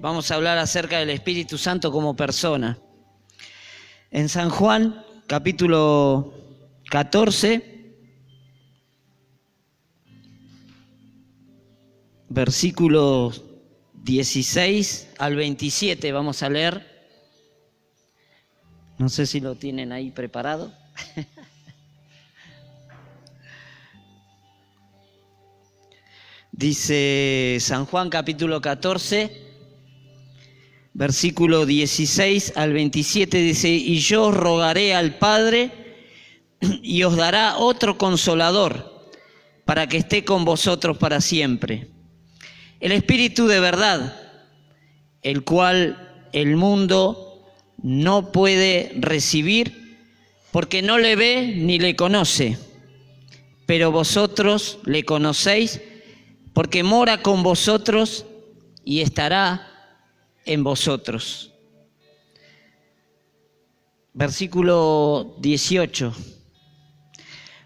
vamos a hablar acerca del Espíritu Santo como persona. En San Juan, capítulo 14, versículos 16 al 27, vamos a leer. No sé si lo tienen ahí preparado. Dice San Juan capítulo 14, versículo 16 al 27, dice: y yo rogaré al Padre y os dará otro consolador para que esté con vosotros para siempre. El Espíritu de verdad, el cual el mundo no puede recibir porque no le ve ni le conoce, pero vosotros le conocéis porque mora con vosotros y estará en vosotros. Versículo 18.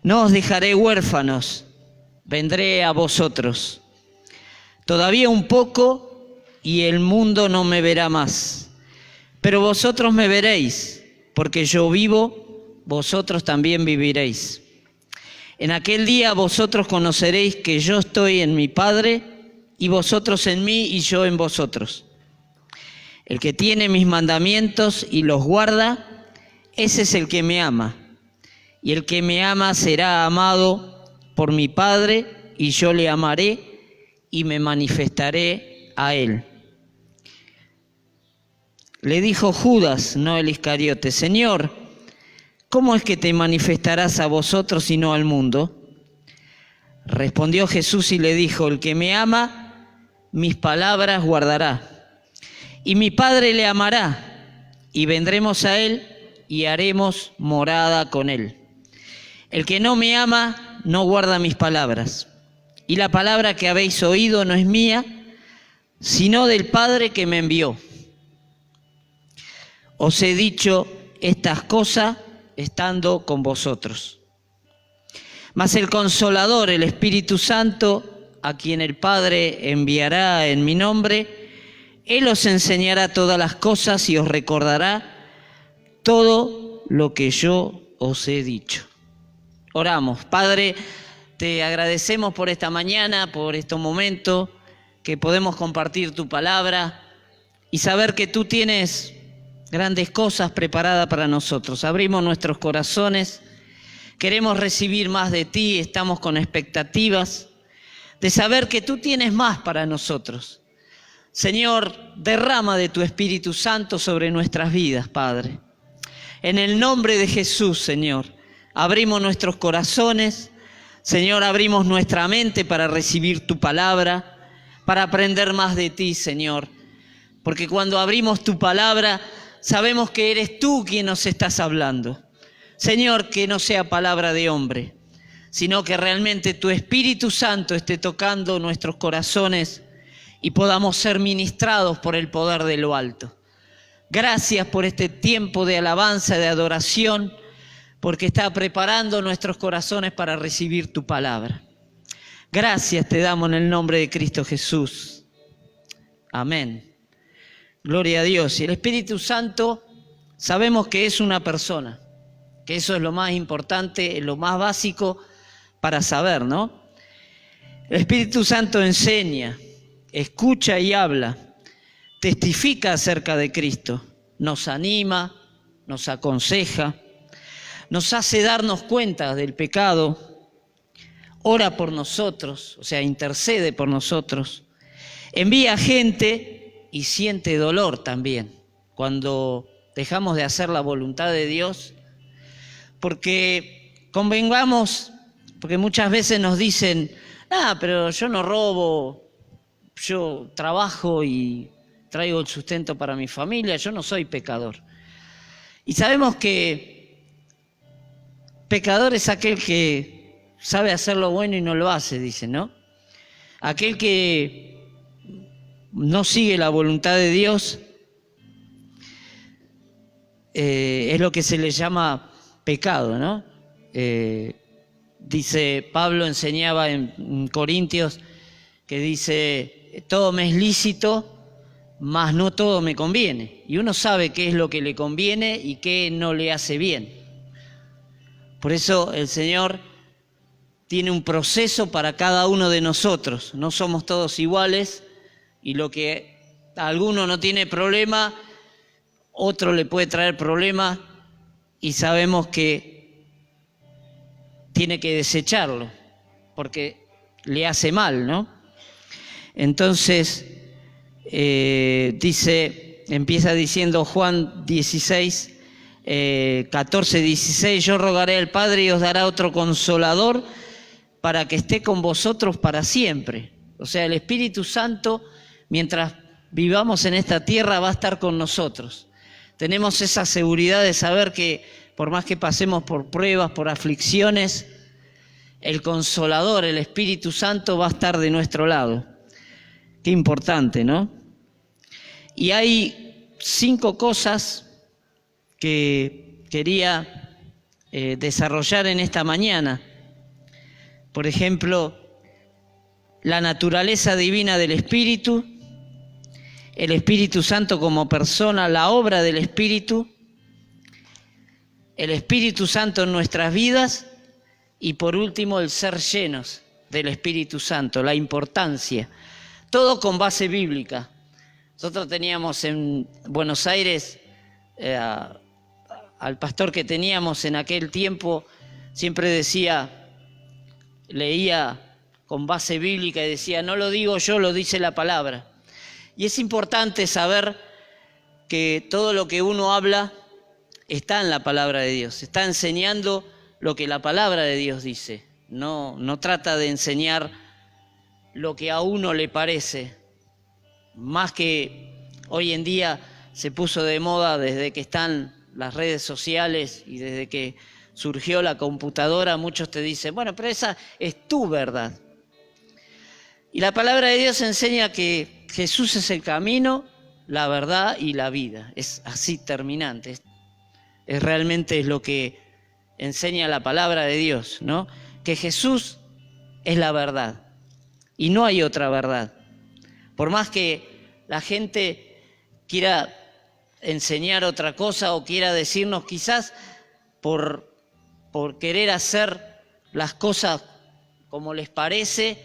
No os dejaré huérfanos, vendré a vosotros. Todavía un poco y el mundo no me verá más, pero vosotros me veréis, porque yo vivo, vosotros también viviréis. En aquel día vosotros conoceréis que yo estoy en mi Padre, y vosotros en mí y yo en vosotros. El que tiene mis mandamientos y los guarda, ese es el que me ama. Y el que me ama será amado por mi Padre, y yo le amaré y me manifestaré a él. Le dijo Judas, no el Iscariote: Señor, ¿cómo es que te manifestarás a vosotros y no al mundo? Respondió Jesús y le dijo: el que me ama, mis palabras guardará. Y mi Padre le amará, y vendremos a él y haremos morada con él. El que no me ama, no guarda mis palabras. Y la palabra que habéis oído no es mía, sino del Padre que me envió. Os he dicho estas cosas estando con vosotros. Mas el Consolador, el Espíritu Santo, a quien el Padre enviará en mi nombre, Él os enseñará todas las cosas y os recordará todo lo que yo os he dicho. Oramos. Padre, te agradecemos por esta mañana, por estos momentos que podemos compartir tu palabra y saber que tú tienes grandes cosas preparadas para nosotros. Abrimos nuestros corazones, queremos recibir más de ti, estamos con expectativas de saber que tú tienes más para nosotros. Señor, derrama de tu Espíritu Santo sobre nuestras vidas, Padre. En el nombre de Jesús, Señor, abrimos nuestros corazones, Señor, abrimos nuestra mente para recibir tu palabra, para aprender más de ti, Señor. Porque cuando abrimos tu palabra, sabemos que eres tú quien nos estás hablando. Señor, que no sea palabra de hombre, sino que realmente tu Espíritu Santo esté tocando nuestros corazones y podamos ser ministrados por el poder de lo alto. Gracias por este tiempo de alabanza, de adoración, porque está preparando nuestros corazones para recibir tu palabra. Gracias te damos en el nombre de Cristo Jesús. Amén. Gloria a Dios. Y el Espíritu Santo sabemos que es una persona, que eso es lo más importante, lo más básico para saber, ¿no? El Espíritu Santo enseña, escucha y habla, testifica acerca de Cristo, nos anima, nos aconseja, nos hace darnos cuenta del pecado, ora por nosotros, o sea, intercede por nosotros, envía gente y siente dolor también cuando dejamos de hacer la voluntad de Dios, porque convengamos, porque muchas veces nos dicen: pero yo no robo, yo trabajo y traigo el sustento para mi familia, yo no soy pecador. Y sabemos que pecador es aquel que sabe hacer lo bueno y no lo hace, dicen, ¿no? Aquel que no sigue la voluntad de Dios es lo que se le llama pecado, ¿no? Dice, Pablo enseñaba en Corintios que dice: todo me es lícito, mas no todo me conviene. Y uno sabe qué es lo que le conviene y qué no le hace bien. Por eso el Señor tiene un proceso para cada uno de nosotros. No somos todos iguales y lo que a alguno no tiene problema, otro le puede traer problema y sabemos que tiene que desecharlo porque le hace mal, ¿no? Entonces, empieza diciendo Juan 16, 14, 16, yo rogaré al Padre y os dará otro consolador para que esté con vosotros para siempre. O sea, el Espíritu Santo, mientras vivamos en esta tierra, va a estar con nosotros. Tenemos esa seguridad de saber que por más que pasemos por pruebas, por aflicciones, el Consolador, el Espíritu Santo va a estar de nuestro lado. Qué importante, ¿no? Y hay 5 cosas que quería desarrollar en esta mañana. Por ejemplo, la naturaleza divina del Espíritu, el Espíritu Santo como persona, la obra del Espíritu, el Espíritu Santo en nuestras vidas y por último el ser llenos del Espíritu Santo, la importancia. Todo con base bíblica. Nosotros teníamos en Buenos Aires, al pastor que teníamos en aquel tiempo, siempre decía, leía con base bíblica y decía, no lo digo yo, lo dice la palabra. Y es importante saber que todo lo que uno habla está en la palabra de Dios, está enseñando lo que la palabra de Dios dice. No trata de enseñar lo que a uno le parece, más que hoy en día se puso de moda desde que están las redes sociales y desde que surgió la computadora, muchos te dicen, bueno, pero esa es tu verdad. Y la palabra de Dios enseña que Jesús es el camino, la verdad y la vida. Es así terminante. Es realmente lo que enseña la palabra de Dios, ¿no? Que Jesús es la verdad y no hay otra verdad. Por más que la gente quiera enseñar otra cosa o quiera decirnos quizás por querer hacer las cosas como les parece,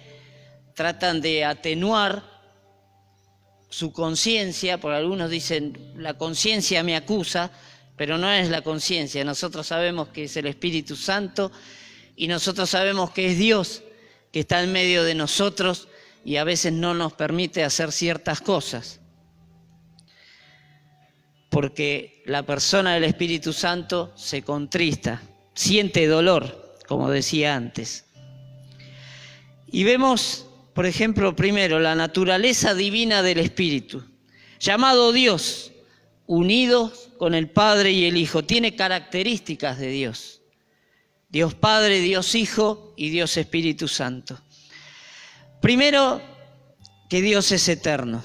tratan de atenuar su conciencia, porque algunos dicen, la conciencia me acusa, pero no es la conciencia. Nosotros sabemos que es el Espíritu Santo y nosotros sabemos que es Dios que está en medio de nosotros y a veces no nos permite hacer ciertas cosas. Porque la persona del Espíritu Santo se contrista, siente dolor, como decía antes. Y vemos, por ejemplo, primero, la naturaleza divina del Espíritu, llamado Dios, unido con el Padre y el Hijo, tiene características de Dios. Dios Padre, Dios Hijo y Dios Espíritu Santo. Primero, que Dios es eterno.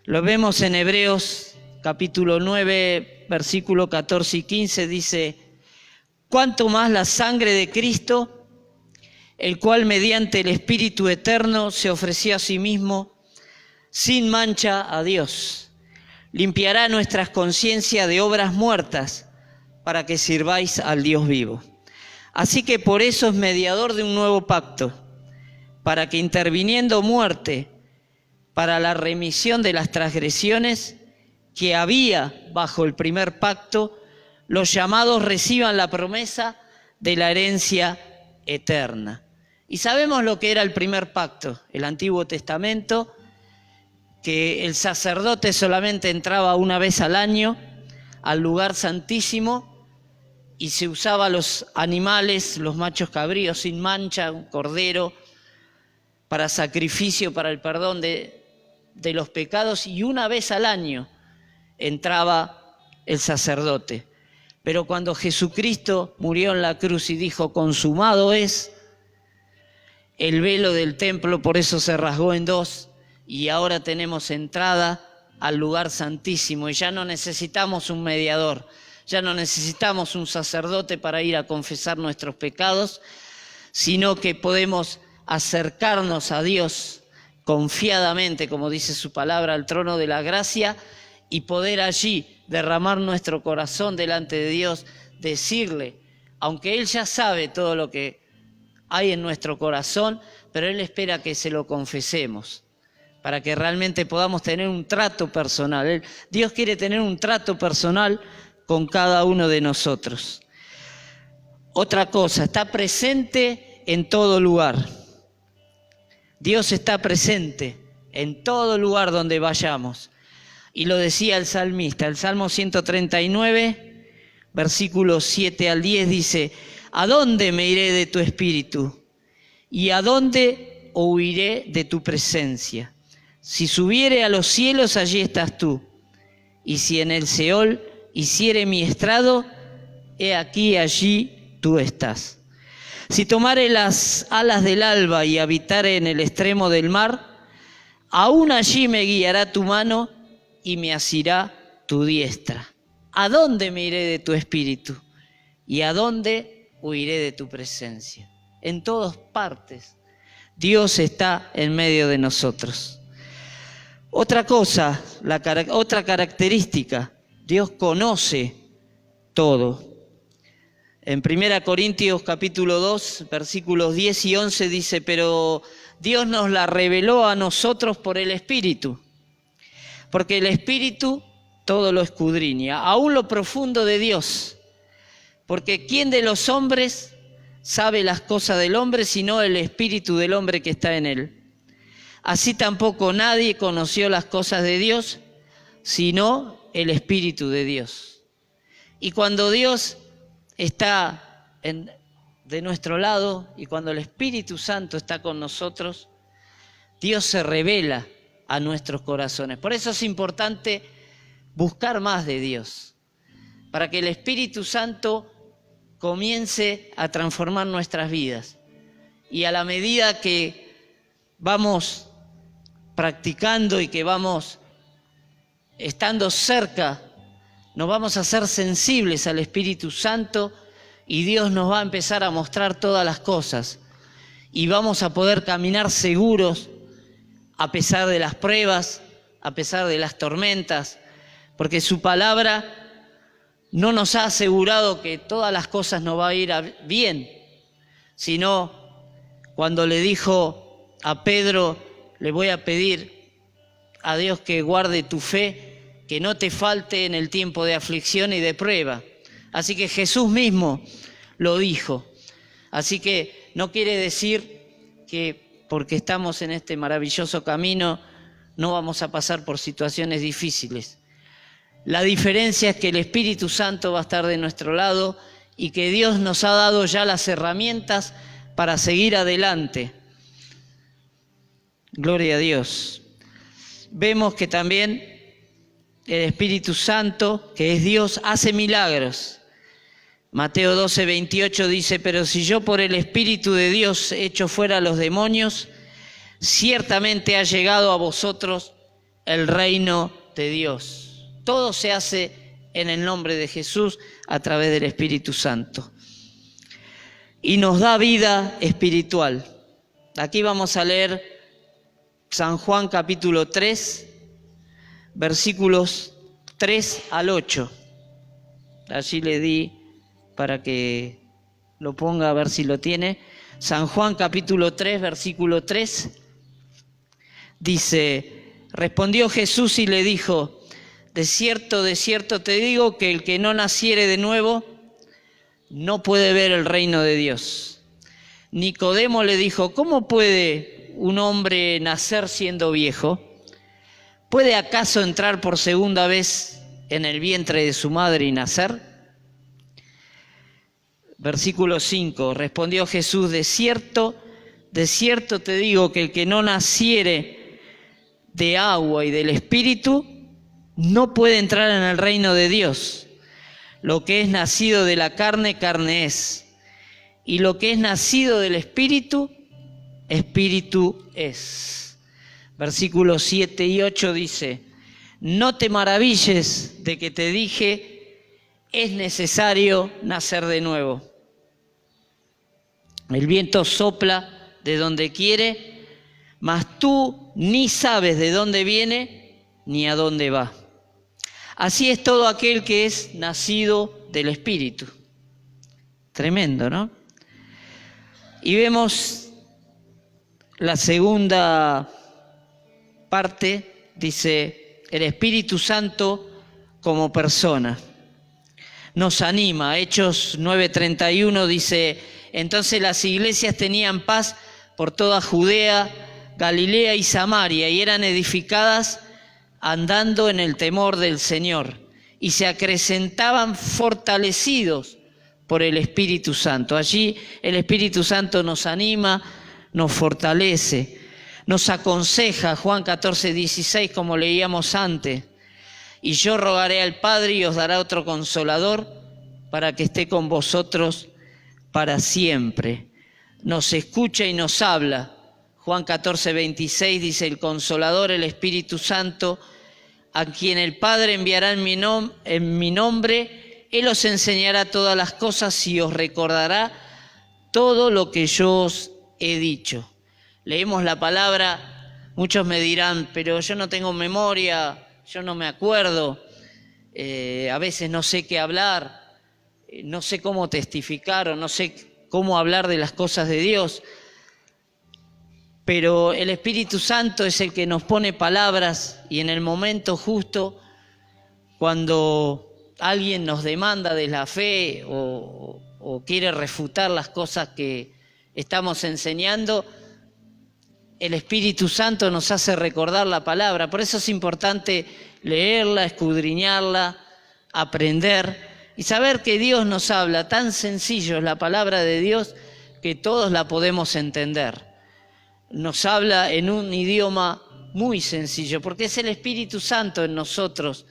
Lo vemos en Hebreos capítulo 9, versículo 14 y 15, dice, cuánto más la sangre de Cristo, el cual mediante el Espíritu eterno se ofreció a sí mismo sin mancha a Dios, limpiará nuestras conciencias de obras muertas para que sirváis al Dios vivo. Así que por eso es mediador de un nuevo pacto, para que interviniendo muerte para la remisión de las transgresiones que había bajo el primer pacto, los llamados reciban la promesa de la herencia eterna. Y sabemos lo que era el primer pacto, el Antiguo Testamento, que el sacerdote solamente entraba una vez al año al lugar santísimo y se usaba los animales, los machos cabríos sin mancha, un cordero, para sacrificio, para el perdón de los pecados, y una vez al año entraba el sacerdote. Pero cuando Jesucristo murió en la cruz y dijo, consumado es, el velo del templo por eso se rasgó en dos y ahora tenemos entrada al lugar santísimo y ya no necesitamos un mediador, ya no necesitamos un sacerdote para ir a confesar nuestros pecados, sino que podemos acercarnos a Dios confiadamente, como dice su palabra, al trono de la gracia y poder allí derramar nuestro corazón delante de Dios, decirle, aunque Él ya sabe todo lo que hay en nuestro corazón, pero Él espera que se lo confesemos, para que realmente podamos tener un trato personal. Dios quiere tener un trato personal con cada uno de nosotros. Otra cosa, está presente en todo lugar. Dios está presente en todo lugar donde vayamos. Y lo decía el salmista, el Salmo 139, versículos 7 al 10 dice: ¿a dónde me iré de tu espíritu? ¿Y a dónde huiré de tu presencia? Si subiere a los cielos, allí estás tú. Y si en el Seol hiciere mi estrado, he aquí allí tú estás. Si tomare las alas del alba y habitare en el extremo del mar, aún allí me guiará tu mano y me asirá tu diestra. ¿A dónde me iré de tu espíritu? ¿Y a dónde huiré de tu presencia? En todas partes Dios está en medio de nosotros. Otra cosa, otra característica, Dios conoce todo. En 1 Corintios capítulo 2, versículos 10 y 11 dice: pero Dios nos la reveló a nosotros por el Espíritu, porque el Espíritu todo lo escudriña, aún lo profundo de Dios. Porque ¿quién de los hombres sabe las cosas del hombre sino el Espíritu del hombre que está en él? Así tampoco nadie conoció las cosas de Dios sino el Espíritu de Dios. Y cuando Dios está de nuestro lado y cuando el Espíritu Santo está con nosotros, Dios se revela a nuestros corazones. Por eso es importante buscar más de Dios, para que el Espíritu Santo comience a transformar nuestras vidas. Y a la medida que vamos practicando y que vamos estando cerca, nos vamos a hacer sensibles al Espíritu Santo y Dios nos va a empezar a mostrar todas las cosas. Y vamos a poder caminar seguros a pesar de las pruebas, a pesar de las tormentas, porque su palabra no nos ha asegurado que todas las cosas nos va a ir bien, sino cuando le dijo a Pedro: le voy a pedir a Dios que guarde tu fe, que no te falte en el tiempo de aflicción y de prueba. Así que Jesús mismo lo dijo. Así que no quiere decir que porque estamos en este maravilloso camino no vamos a pasar por situaciones difíciles. La diferencia es que el Espíritu Santo va a estar de nuestro lado y que Dios nos ha dado ya las herramientas para seguir adelante. Gloria a Dios. Vemos que también el Espíritu Santo, que es Dios, hace milagros. Mateo 12, 28 dice: pero si yo por el Espíritu de Dios echo fuera a los demonios, ciertamente ha llegado a vosotros el reino de Dios. Todo se hace en el nombre de Jesús a través del Espíritu Santo. Y nos da vida espiritual. Aquí vamos a leer San Juan capítulo 3, versículos 3 al 8. Allí le di para que lo ponga a ver si lo tiene. San Juan capítulo 3, versículo 3. Dice: respondió Jesús y le dijo: de cierto te digo que el que no naciere de nuevo no puede ver el reino de Dios. Nicodemo le dijo: ¿cómo puede un hombre nacer siendo viejo? ¿Puede acaso entrar por segunda vez en el vientre de su madre y nacer? Versículo 5, respondió Jesús: de cierto te digo que el que no naciere de agua y del Espíritu no puede entrar en el reino de Dios. Lo que es nacido de la carne, carne es, y lo que es nacido del Espíritu, Espíritu es. Versículos 7 y 8 dice: no te maravilles de que te dije, es necesario nacer de nuevo. El viento sopla de donde quiere, mas tú ni sabes de dónde viene ni a dónde va. Así es todo aquel que es nacido del Espíritu. Tremendo, ¿no? Y vemos la segunda parte, dice, el Espíritu Santo como persona. Nos anima. Hechos 9:31 dice, entonces las iglesias tenían paz por toda Judea, Galilea y Samaria, y eran edificadas andando en el temor del Señor, y se acrecentaban fortalecidos por el Espíritu Santo. Allí el Espíritu Santo nos anima, nos fortalece, nos aconseja, Juan 14:16, como leíamos antes, y yo rogaré al Padre y os dará otro consolador para que esté con vosotros para siempre. Nos escucha y nos habla. Juan 14:26 dice, el Consolador, el Espíritu Santo, a quien el Padre enviará en mi nombre, Él os enseñará todas las cosas y os recordará todo lo que yo os he dicho. Leemos la palabra, muchos me dirán, pero yo no tengo memoria, yo no me acuerdo, a veces no sé qué hablar, no sé cómo testificar o no sé cómo hablar de las cosas de Dios. Pero el Espíritu Santo es el que nos pone palabras y en el momento justo, cuando alguien nos demanda de la fe o quiere refutar las cosas que estamos enseñando, el Espíritu Santo nos hace recordar la palabra. Por eso es importante leerla, escudriñarla, aprender y saber que Dios nos habla. Tan sencillo es la palabra de Dios que todos la podemos entender. Nos habla en un idioma muy sencillo, porque es el Espíritu Santo en nosotros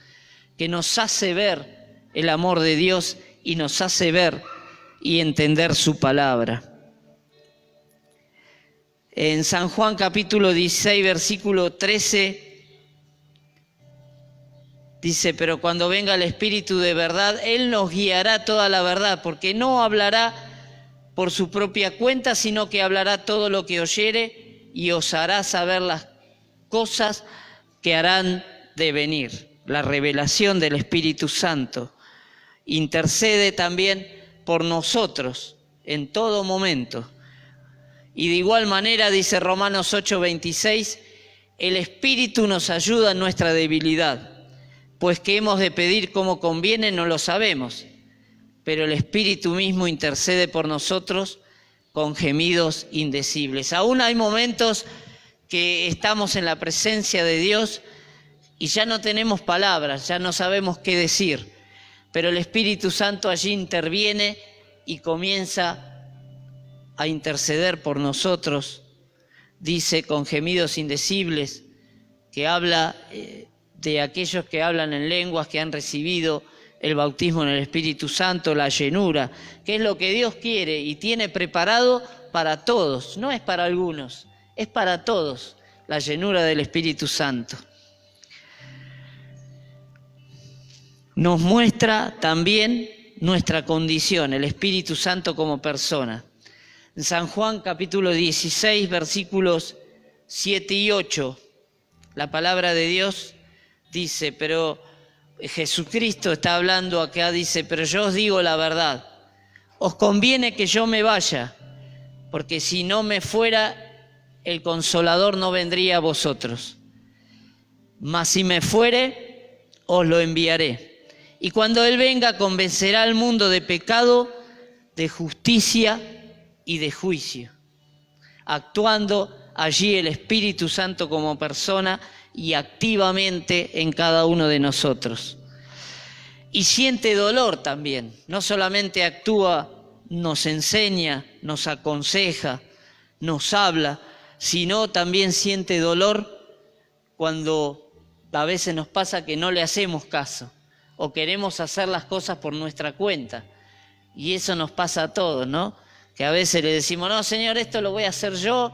que nos hace ver el amor de Dios y nos hace ver y entender su palabra. En San Juan capítulo 16, versículo 13, dice, pero cuando venga el Espíritu de verdad, Él nos guiará toda la verdad, porque no hablará por su propia cuenta, sino que hablará todo lo que oyere y os hará saber las cosas que harán de venir. La revelación del Espíritu Santo intercede también por nosotros en todo momento. Y de igual manera, dice Romanos 8:26, el Espíritu nos ayuda en nuestra debilidad, pues que hemos de pedir como conviene no lo sabemos, pero el Espíritu mismo intercede por nosotros con gemidos indecibles. Aún hay momentos que estamos en la presencia de Dios y ya no tenemos palabras, ya no sabemos qué decir, pero el Espíritu Santo allí interviene y comienza a interceder por nosotros. Dice con gemidos indecibles, que habla de aquellos que hablan en lenguas, que han recibido el bautismo en el Espíritu Santo, la llenura, que es lo que Dios quiere y tiene preparado para todos, no es para algunos, es para todos, la llenura del Espíritu Santo. Nos muestra también nuestra condición, el Espíritu Santo como persona. En San Juan capítulo 16, versículos 7 y 8, la palabra de Dios dice, pero Jesucristo está hablando acá, dice, pero yo os digo la verdad, os conviene que yo me vaya, porque si no me fuera, el Consolador no vendría a vosotros. Mas si me fuere, os lo enviaré. Y cuando Él venga, convencerá al mundo de pecado, de justicia y de juicio, actuando allí el Espíritu Santo como persona y activamente en cada uno de nosotros. Y siente dolor también, no solamente actúa, nos enseña, nos aconseja, nos habla, sino también siente dolor cuando a veces nos pasa que no le hacemos caso o queremos hacer las cosas por nuestra cuenta. Y eso nos pasa a todos, ¿no? Que a veces le decimos, no, Señor, esto lo voy a hacer yo,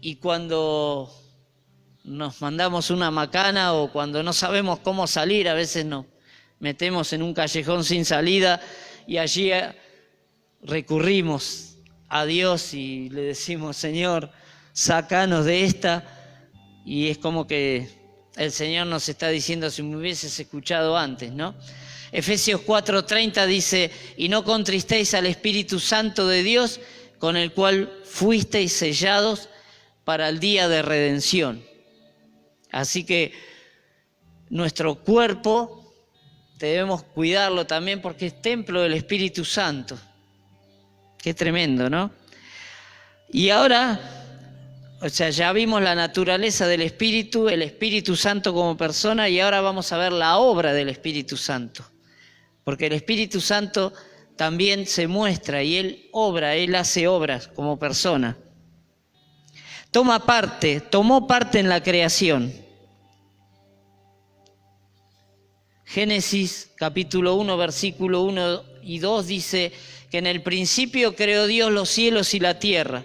y cuando nos mandamos una macana o cuando no sabemos cómo salir, a veces nos metemos en un callejón sin salida y allí recurrimos a Dios y le decimos, Señor, sácanos de esta. Y es como que el Señor nos está diciendo, si me hubieses escuchado antes, ¿no? Efesios 4:30 dice, y no contristéis al Espíritu Santo de Dios, con el cual fuisteis sellados para el día de redención. Así que nuestro cuerpo debemos cuidarlo también porque es templo del Espíritu Santo. Qué tremendo, ¿no? Y ahora, ya vimos la naturaleza del Espíritu, el Espíritu Santo como persona, y ahora vamos a ver la obra del Espíritu Santo. Porque el Espíritu Santo también se muestra y Él obra, Él hace obras como persona. Tomó parte en la creación. Génesis capítulo 1, versículo 1 y 2 dice que en el principio creó Dios los cielos y la tierra.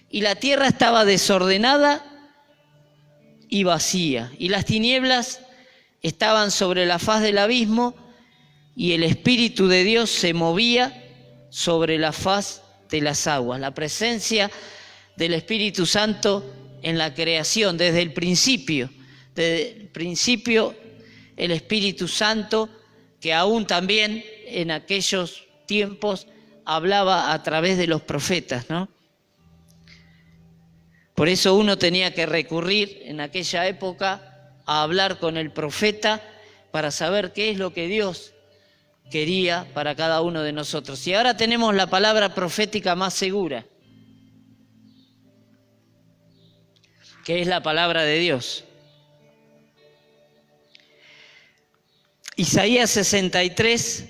Y la tierra estaba desordenada y vacía, y las tinieblas estaban sobre la faz del abismo, y el Espíritu de Dios se movía sobre la faz de las aguas. La presencia del Espíritu Santo en la creación, desde el principio. El Espíritu Santo, que aún también en aquellos tiempos hablaba a través de los profetas, ¿no? Por eso uno tenía que recurrir en aquella época a hablar con el profeta para saber qué es lo que Dios quería para cada uno de nosotros. Y ahora tenemos la palabra profética más segura, que es la palabra de Dios. Isaías 63,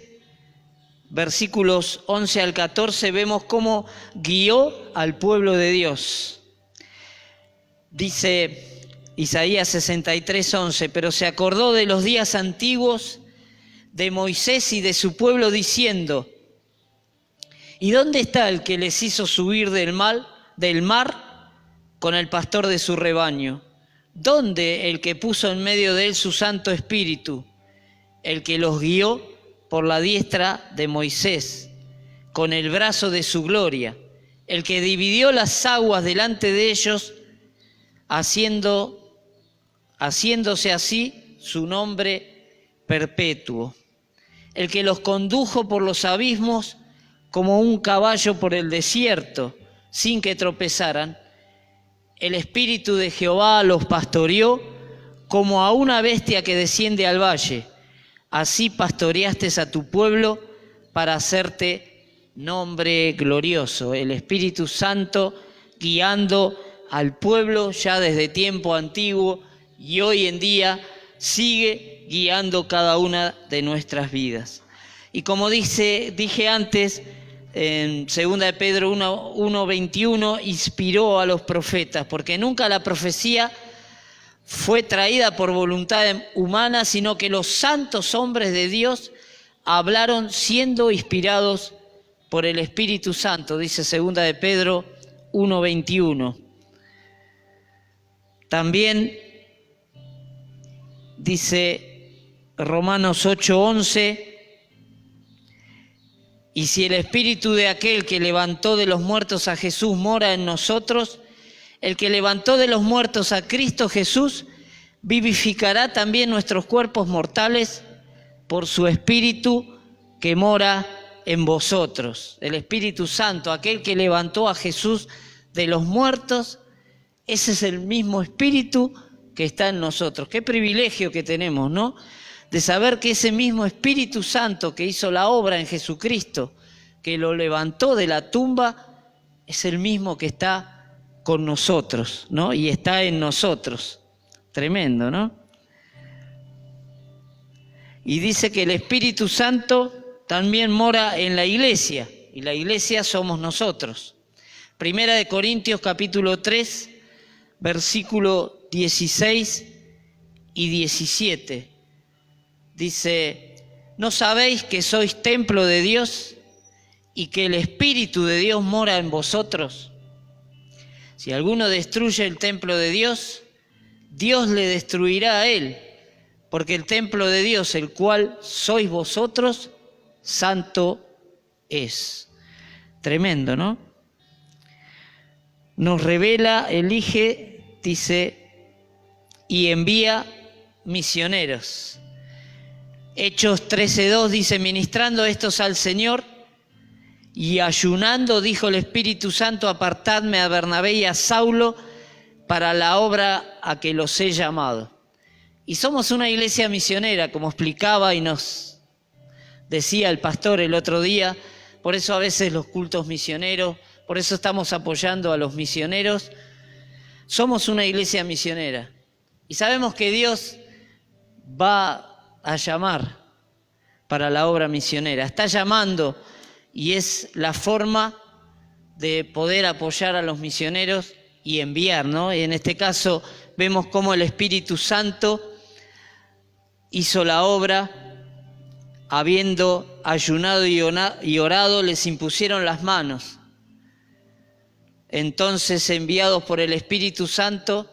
versículos 11 al 14, vemos cómo guió al pueblo de Dios. Dice Isaías 63, 11, pero se acordó de los días antiguos de Moisés y de su pueblo diciendo, ¿y dónde está el que les hizo subir del mar con el pastor de su rebaño? ¿Dónde el que puso en medio de él su Santo Espíritu? El que los guió por la diestra de Moisés, con el brazo de su gloria, el que dividió las aguas delante de ellos, haciéndose así su nombre perpetuo, el que los condujo por los abismos como un caballo por el desierto, sin que tropezaran. El Espíritu de Jehová los pastoreó como a una bestia que desciende al valle. Así pastoreaste a tu pueblo para hacerte nombre glorioso. El Espíritu Santo guiando al pueblo ya desde tiempo antiguo y hoy en día sigue guiando cada una de nuestras vidas. Y como dije antes, en 2 de Pedro 1:21, inspiró a los profetas, porque nunca la profecía fue traída por voluntad humana, sino que los santos hombres de Dios hablaron siendo inspirados por el Espíritu Santo, dice 2 de Pedro 1:21. También dice Romanos 8:11, y si el Espíritu de aquel que levantó de los muertos a Jesús mora en nosotros, el que levantó de los muertos a Cristo Jesús vivificará también nuestros cuerpos mortales por su Espíritu que mora en vosotros. El Espíritu Santo, aquel que levantó a Jesús de los muertos, ese es el mismo Espíritu que está en nosotros. Qué privilegio que tenemos, ¿no? De saber que ese mismo Espíritu Santo que hizo la obra en Jesucristo, que lo levantó de la tumba, es el mismo que está con nosotros, ¿no? Y está en nosotros. Tremendo, ¿no? Y dice que el Espíritu Santo también mora en la iglesia, y la iglesia somos nosotros. Primera de Corintios capítulo 3, versículo 16 y 17. Dice, ¿no sabéis que sois templo de Dios y que el Espíritu de Dios mora en vosotros? Si alguno destruye el templo de Dios, Dios le destruirá a él, porque el templo de Dios, el cual sois vosotros, santo es. Tremendo, ¿no? nos revela, elige, dice, y envía misioneros. Hechos 13:2 dice, ministrando estos al Señor y ayunando, dijo el Espíritu Santo, apartadme a Bernabé y a Saulo para la obra a que los he llamado. Y somos una iglesia misionera, como explicaba y nos decía el pastor el otro día. Por eso a veces los cultos misioneros, por eso estamos apoyando a los misioneros. Somos una iglesia misionera y sabemos que Dios va a llamar para la obra misionera. Está llamando y es la forma de poder apoyar a los misioneros y enviar, ¿no? Y en este caso vemos cómo el Espíritu Santo hizo la obra. Habiendo ayunado y orado, les impusieron las manos. Entonces, enviados por el Espíritu Santo,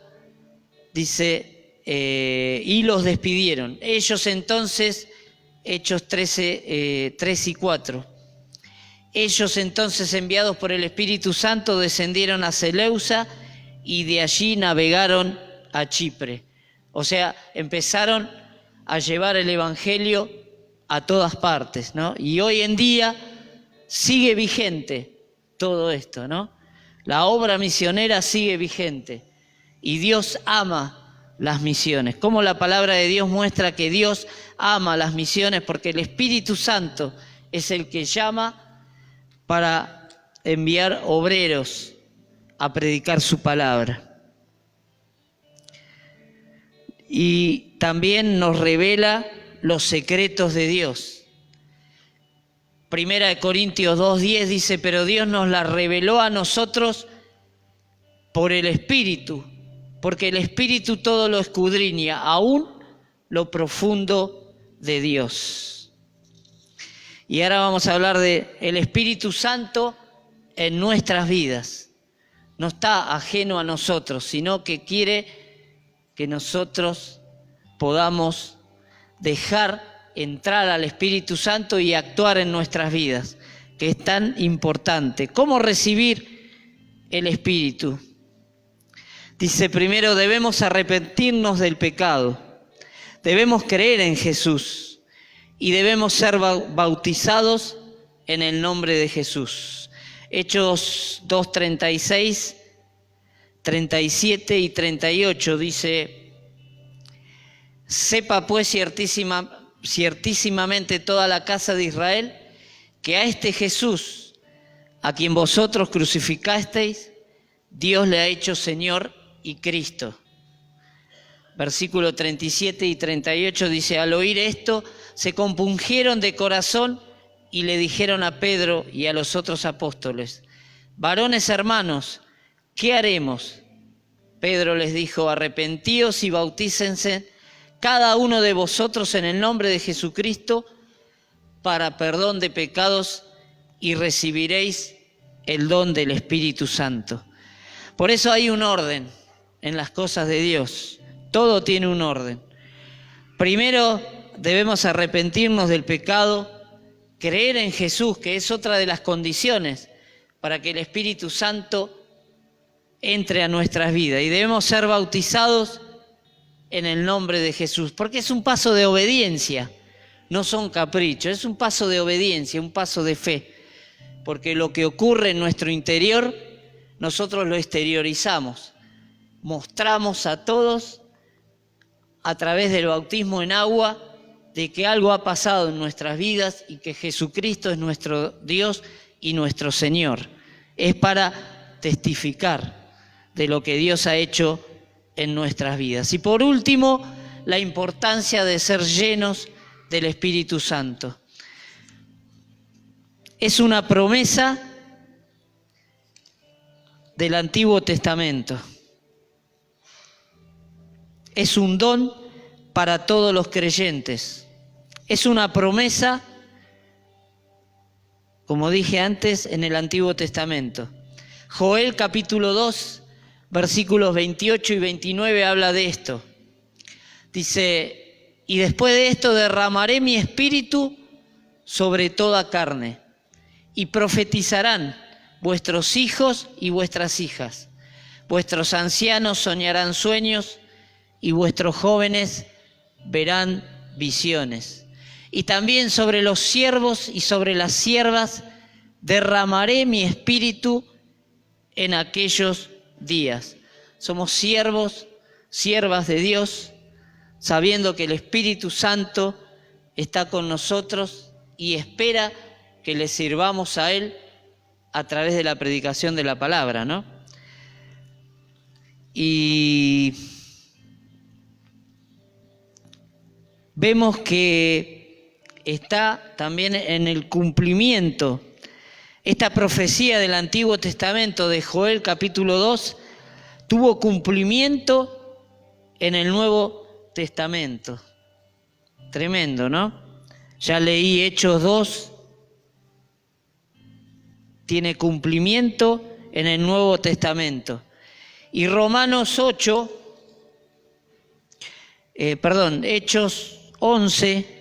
dice, y los despidieron. Ellos entonces, Hechos 13, 3 y 4. Ellos entonces, enviados por el Espíritu Santo, descendieron a Seleucia y de allí navegaron a Chipre. O sea, empezaron a llevar el Evangelio a todas partes, ¿no? Y hoy en día sigue vigente todo esto, ¿no? La obra misionera sigue vigente y Dios ama las misiones. Como la palabra de Dios muestra que Dios ama las misiones, porque el Espíritu Santo es el que llama para enviar obreros a predicar su palabra. Y también nos revela los secretos de Dios. Primera de Corintios 2:10 dice, pero Dios nos la reveló a nosotros por el Espíritu, porque el Espíritu todo lo escudriña, aún lo profundo de Dios. Y ahora vamos a hablar de el Espíritu Santo en nuestras vidas. No está ajeno a nosotros, sino que quiere que nosotros podamos dejar entrar al Espíritu Santo y actuar en nuestras vidas, que es tan importante. ¿Cómo recibir el Espíritu? Dice, primero debemos arrepentirnos del pecado, debemos creer en Jesús y debemos ser bautizados en el nombre de Jesús. Hechos 2:36, 37 y 38 dice, sepa pues ciertísimamente toda la casa de Israel que a este Jesús, a quien vosotros crucificasteis, Dios le ha hecho Señor y Cristo. Versículo 37 y 38 dice, al oír esto, se compungieron de corazón y le dijeron a Pedro y a los otros apóstoles, varones hermanos, ¿qué haremos? Pedro les dijo, arrepentíos y bautícense cada uno de vosotros en el nombre de Jesucristo para perdón de pecados y recibiréis el don del Espíritu Santo. Por eso hay un orden en las cosas de Dios. Todo tiene un orden. Primero debemos arrepentirnos del pecado, creer en Jesús, que es otra de las condiciones para que el Espíritu Santo entre a nuestras vidas. Y debemos ser bautizados en el nombre de Jesús, porque es un paso de obediencia, no son caprichos, es un paso de obediencia, un paso de fe, porque lo que ocurre en nuestro interior, nosotros lo exteriorizamos, mostramos a todos a través del bautismo en agua de que algo ha pasado en nuestras vidas y que Jesucristo es nuestro Dios y nuestro Señor. Es para testificar de lo que Dios ha hecho en nuestras vidas. Y por último, la importancia de ser llenos del Espíritu Santo. Es una promesa del Antiguo Testamento. Es un don para todos los creyentes. Es una promesa, como dije antes, en el Antiguo Testamento. Joel capítulo 2, versículos 28 y 29 habla de esto. Dice, y después de esto derramaré mi espíritu sobre toda carne, y profetizarán vuestros hijos y vuestras hijas. Vuestros ancianos soñarán sueños y vuestros jóvenes verán visiones. Y también sobre los siervos y sobre las siervas derramaré mi espíritu en aquellos días. Somos siervos, siervas de Dios, sabiendo que el Espíritu Santo está con nosotros y espera que le sirvamos a Él a través de la predicación de la palabra, ¿no? Y vemos que está también en el cumplimiento esta profecía del Antiguo Testamento de Joel capítulo 2, tuvo cumplimiento en el Nuevo Testamento. Tremendo, ¿no? Ya leí Hechos 2, tiene cumplimiento en el Nuevo Testamento. Y Romanos 8, Hechos 11,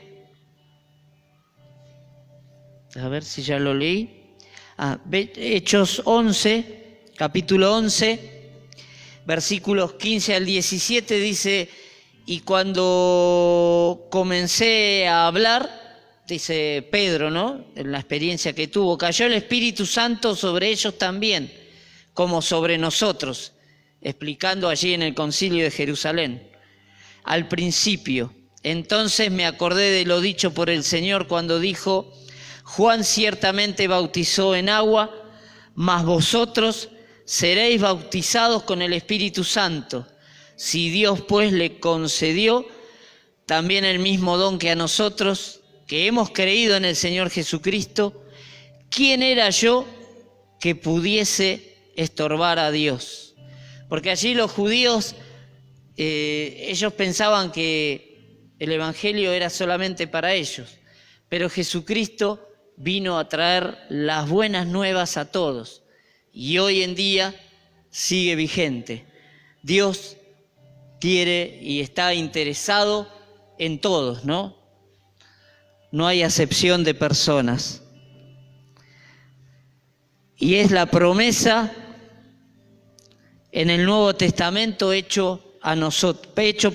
a ver si ya lo leí. Hechos 11, capítulo 11, versículos 15 al 17 dice: y cuando comencé a hablar, dice Pedro, ¿no?, en la experiencia que tuvo, cayó el Espíritu Santo sobre ellos también, como sobre nosotros, explicando allí en el concilio de Jerusalén. Al principio, entonces me acordé de lo dicho por el Señor cuando dijo: Juan ciertamente bautizó en agua, mas vosotros seréis bautizados con el Espíritu Santo. Si Dios pues le concedió también el mismo don que a nosotros, que hemos creído en el Señor Jesucristo, ¿quién era yo que pudiese estorbar a Dios? Porque allí los judíos, ellos pensaban que el Evangelio era solamente para ellos, pero Jesucristo vino a traer las buenas nuevas a todos y hoy en día sigue vigente. Dios quiere y está interesado en todos, ¿no? No hay acepción de personas. Y es la promesa en el Nuevo Testamento hecho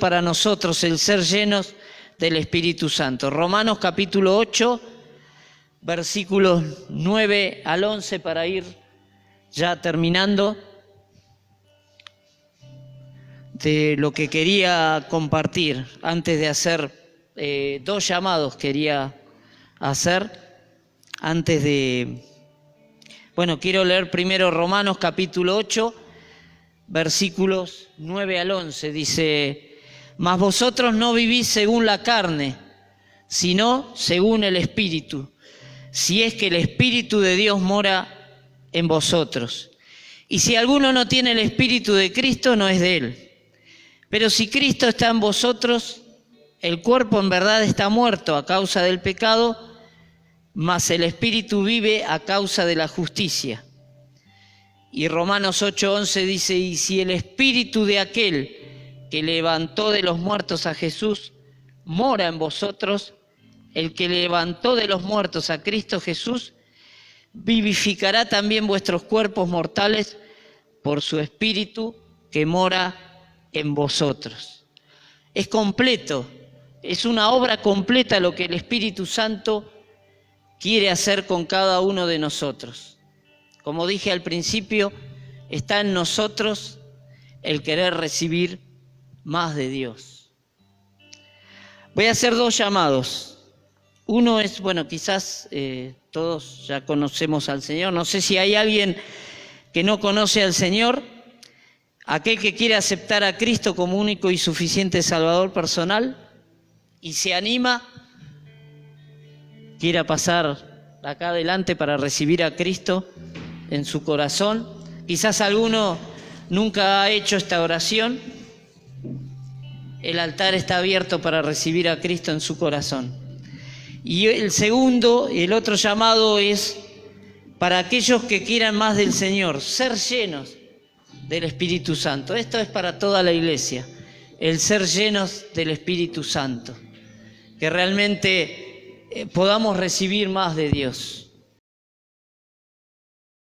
para nosotros el ser llenos del Espíritu Santo. Romanos capítulo 8, versículos 9 al 11, para ir ya terminando de lo que quería compartir. Antes de hacer dos llamados quería hacer, quiero leer primero Romanos capítulo 8, versículos 9 al 11, dice: mas vosotros no vivís según la carne, sino según el Espíritu, si es que el Espíritu de Dios mora en vosotros. Y si alguno no tiene el Espíritu de Cristo, no es de él. Pero si Cristo está en vosotros, el cuerpo en verdad está muerto a causa del pecado, mas el Espíritu vive a causa de la justicia. Y Romanos 8:11 dice: y si el Espíritu de aquel que levantó de los muertos a Jesús mora en vosotros, el que levantó de los muertos a Cristo Jesús vivificará también vuestros cuerpos mortales por su Espíritu que mora en vosotros. Es completo, es una obra completa lo que el Espíritu Santo quiere hacer con cada uno de nosotros. Como dije al principio, está en nosotros el querer recibir más de Dios. Voy a hacer dos llamados. Uno es, quizás todos ya conocemos al Señor. No sé si hay alguien que no conoce al Señor. Aquel que quiere aceptar a Cristo como único y suficiente Salvador personal y se anima, quiera pasar acá adelante para recibir a Cristo en su corazón. Quizás alguno nunca ha hecho esta oración. El altar está abierto para recibir a Cristo en su corazón. Y el otro llamado es para aquellos que quieran más del Señor, ser llenos del Espíritu Santo. Esto es para toda la iglesia, el ser llenos del Espíritu Santo, que realmente podamos recibir más de Dios.